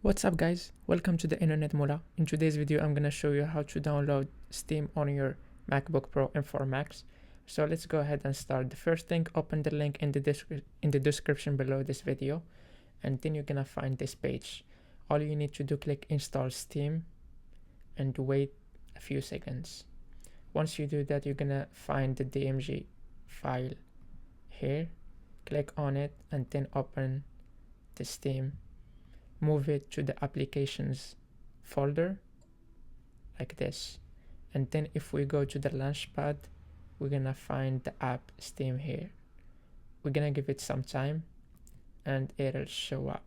What's up guys, welcome to the internet Moola. In today's video I'm gonna show you how to download Steam on your MacBook Pro and 4 Max. So let's go ahead and start. The first thing, open the link in the description below this video, and then you're gonna find this page. All you need to do, click install Steam and wait a few seconds. Once you do that, you're gonna find the DMG file here. Click on it and then open the Steam. Move it to the applications folder like this, and then if we go to the launchpad, we're gonna find the app Steam here. We're gonna give it some time and it'll show up.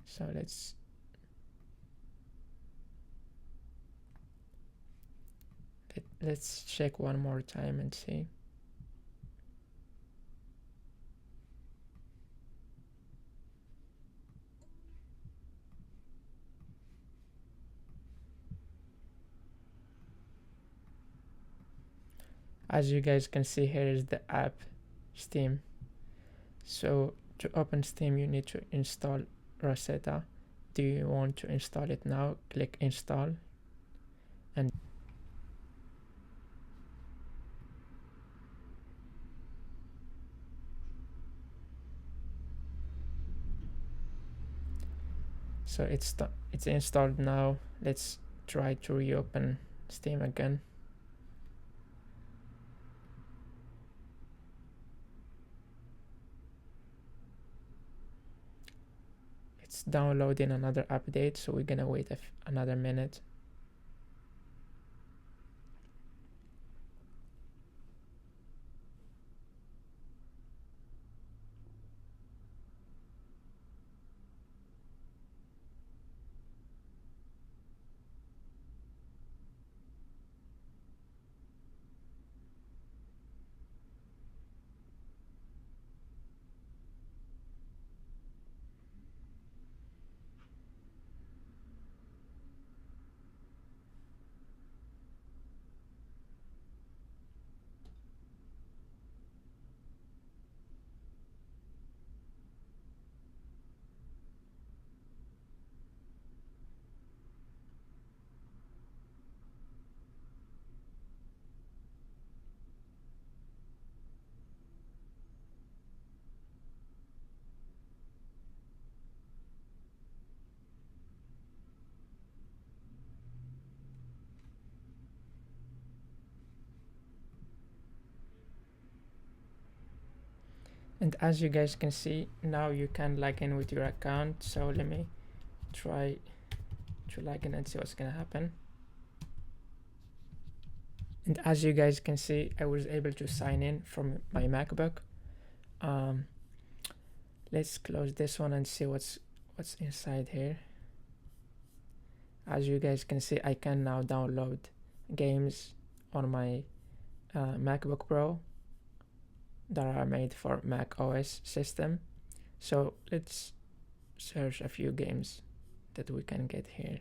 So let's check one more time and see. As you guys can see, here is the app Steam. So to open Steam, you need to install Rosetta. Do you want to install it now? Click install, and so it's installed now. Let's try to reopen Steam again. It's downloading another update, so we're gonna wait another minute. And as you guys can see, now you can log in with your account. So let me try to log in and see what's gonna happen. And as you guys can see, I was able to sign in from my MacBook. Let's close this one and see what's inside here. As you guys can see, I can now download games on my MacBook Pro that are made for Mac OS system. So let's search a few games that we can get here.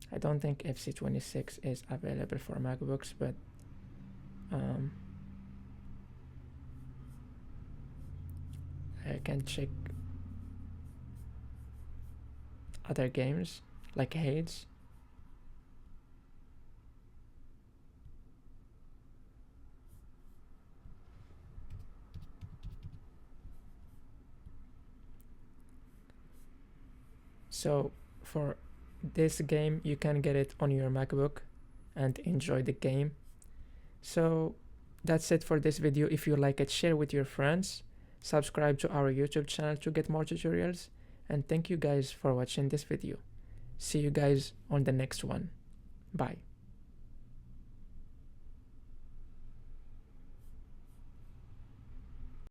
I don't think FC26 is available for MacBooks, but I can check other games like Hades. So for this game, you can get it on your MacBook and enjoy the game. So that's it for this video. If you like it, share with your friends, subscribe to our YouTube channel to get more tutorials, and thank you guys for watching this video. See you guys on the next one. Bye.